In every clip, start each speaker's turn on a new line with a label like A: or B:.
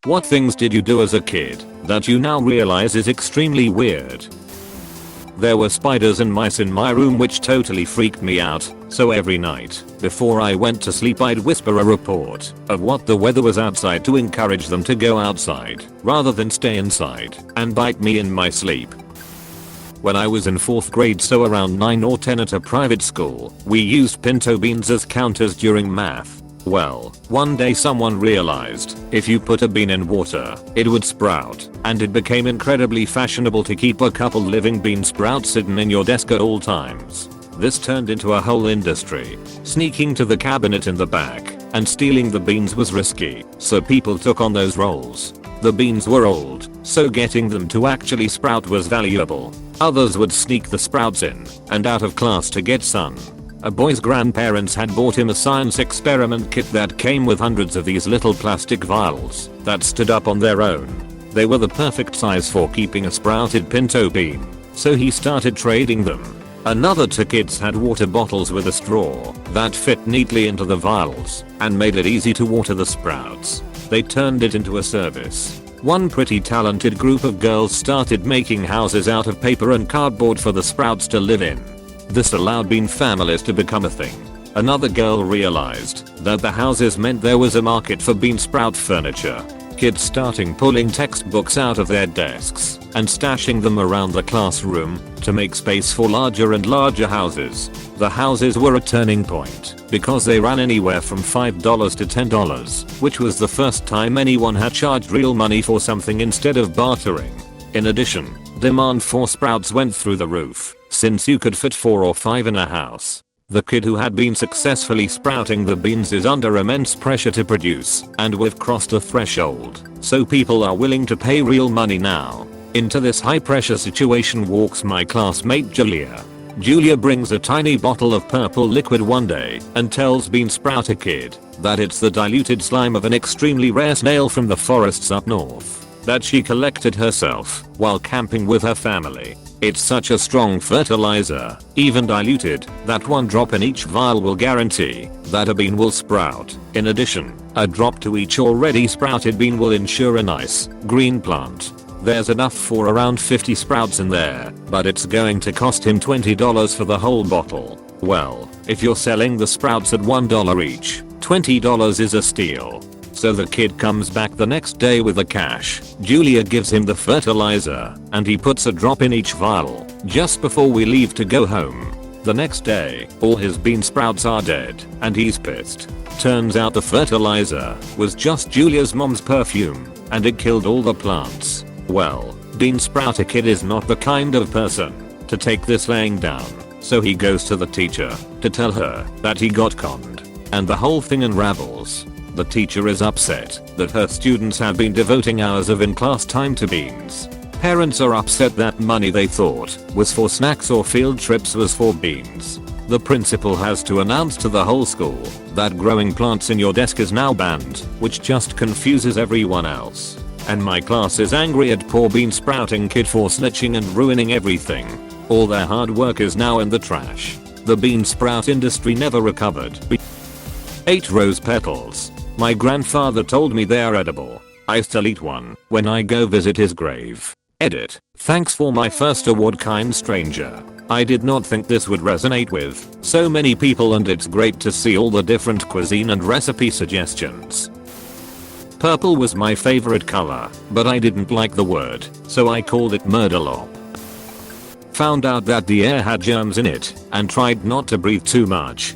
A: What things did you do as a kid that you now realize is extremely weird? There were spiders and mice in my room which totally freaked me out, so every night, before I went to sleep I'd whisper a report of what the weather was outside to encourage them to go outside, rather than stay inside and bite me in my sleep. When I was in 4th grade, so around 9 or 10 at a private school, we used pinto beans as counters during math. Well, one day someone realized if you put a bean in water, it would sprout, and it became incredibly fashionable to keep a couple living bean sprouts sitting in your desk at all times. This turned into a whole industry. Sneaking to the cabinet in the back and stealing the beans was risky, so people took on those roles. The beans were old, so getting them to actually sprout was valuable. Others would sneak the sprouts in and out of class to get sun. A boy's grandparents had bought him a science experiment kit that came with hundreds of these little plastic vials that stood up on their own. They were the perfect size for keeping a sprouted pinto bean, so he started trading them. Another two kids had water bottles with a straw that fit neatly into the vials and made it easy to water the sprouts. They turned it into a service. One pretty talented group of girls started making houses out of paper and cardboard for the sprouts to live in. This allowed bean families to become a thing. Another girl realized that the houses meant there was a market for bean sprout furniture. Kids starting pulling textbooks out of their desks and stashing them around the classroom to make space for larger and larger houses. The houses were a turning point because they ran anywhere from $5 to $10, which was the first time anyone had charged real money for something instead of bartering. In addition, demand for sprouts went through the roof, since you could fit 4 or 5 in a house. The kid who had been successfully sprouting the beans is under immense pressure to produce, and we've crossed a threshold, so people are willing to pay real money now. Into this high pressure situation walks my classmate Julia. Julia brings a tiny bottle of purple liquid one day and tells Bean Sprouter Kid that it's the diluted slime of an extremely rare snail from the forests up north that she collected herself while camping with her family. It's such a strong fertilizer, even diluted, that 1 drop in each vial will guarantee that a bean will sprout. In addition, a drop to each already sprouted bean will ensure a nice, green plant. There's enough for around 50 sprouts in there, but it's going to cost him $20 for the whole bottle. Well, if you're selling the sprouts at $1 each, $20 is a steal. So the kid comes back the next day with the cash. Julia gives him the fertilizer, and he puts a drop in each vial just before we leave to go home. The next day, all his bean sprouts are dead, and he's pissed. Turns out the fertilizer was just Julia's mom's perfume, and it killed all the plants. Well, Bean Sprouter Kid is not the kind of person to take this laying down, so he goes to the teacher to tell her that he got conned, and the whole thing unravels. The teacher is upset that her students have been devoting hours of in-class time to beans. Parents are upset that money they thought was for snacks or field trips was for beans. The principal has to announce to the whole school that growing plants in your desk is now banned, which just confuses everyone else. And my class is angry at poor Bean Sprouting Kid for snitching and ruining everything. All their hard work is now in the trash. The bean sprout industry never recovered. 8 rose petals. My grandfather told me they are edible. I still eat one when I go visit his grave. Edit. Thanks for my first award, kind stranger. I did not think this would resonate with so many people, and it's great to see all the different cuisine and recipe suggestions. Purple was my favorite color, but I didn't like the word, so I called it Murderlop. Found out that the air had germs in it and tried not to breathe too much.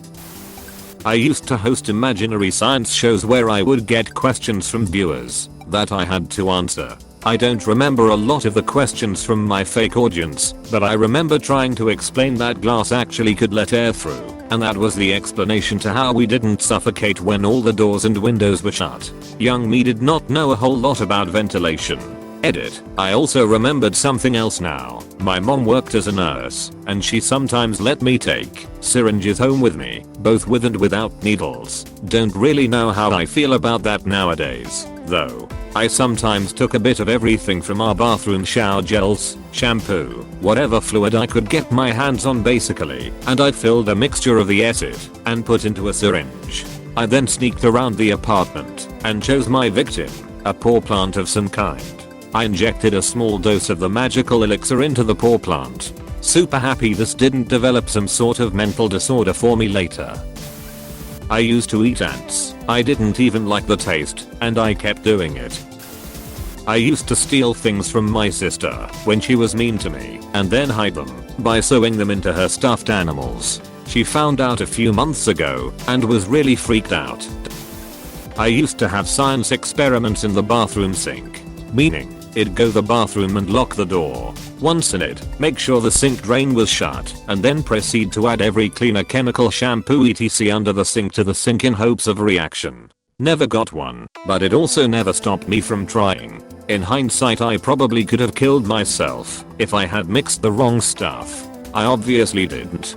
A: I used to host imaginary science shows where I would get questions from viewers that I had to answer. I don't remember a lot of the questions from my fake audience, but I remember trying to explain that glass actually could let air through, and that was the explanation to how we didn't suffocate when all the doors and windows were shut. Young me did not know a whole lot about ventilation. Edit. I also remembered something else now. My mom worked as a nurse, and she sometimes let me take syringes home with me, both with and without needles. Don't really know how I feel about that nowadays, though. I sometimes took a bit of everything from our bathroom shower gels, shampoo, whatever fluid I could get my hands on basically, and I'd filled a mixture of the acid and put into a syringe. I then sneaked around the apartment and chose my victim, A poor plant of some kind. I injected a small dose of the magical elixir into the poor plant. Super happy this didn't develop some sort of mental disorder for me later. I used to eat ants. I didn't even like the taste, and I kept doing it. I used to steal things from my sister when she was mean to me and then hide them by sewing them into her stuffed animals. She found out a few months ago and was really freaked out. I used to have science experiments in the bathroom sink, meaning it'd go the bathroom and lock the door. Once in it, make sure the sink drain was shut, and then proceed to add every cleaner, chemical, shampoo etc under the sink to the sink in hopes of a reaction. Never got one, but it also never stopped me from trying. In hindsight, I probably could have killed myself if I had mixed the wrong stuff. I obviously didn't.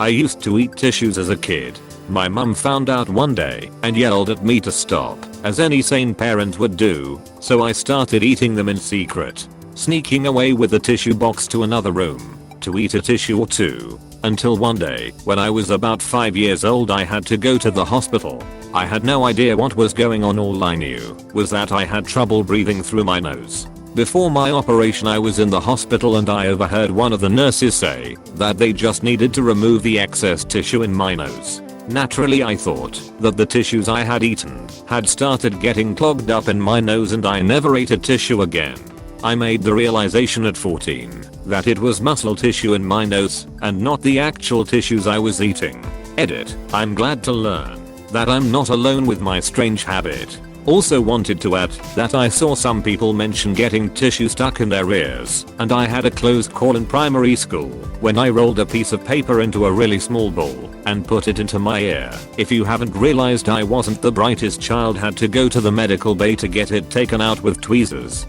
A: I used to eat tissues as a kid. My mum found out one day and yelled at me to stop, as any sane parent would do, so I started eating them in secret, sneaking away with the tissue box to another room to eat a tissue or two, until one day, when I was about 5 years old, I had to go to the hospital. I had no idea what was going on. All I knew was that I had trouble breathing through my nose. Before my operation, I was in the hospital and I overheard one of the nurses say that they just needed to remove the excess tissue in my nose. Naturally, I thought that the tissues I had eaten had started getting clogged up in my nose and I never ate a tissue again. I made the realization at 14 that it was muscle tissue in my nose and not the actual tissues I was eating. Edit. I'm glad to learn that I'm not alone with my strange habit. Also wanted to add that I saw some people mention getting tissue stuck in their ears, and I had a close call in primary school when I rolled a piece of paper into a really small ball and put it into my ear. If you haven't realized I wasn't the brightest child, had to go to the medical bay to get it taken out with tweezers.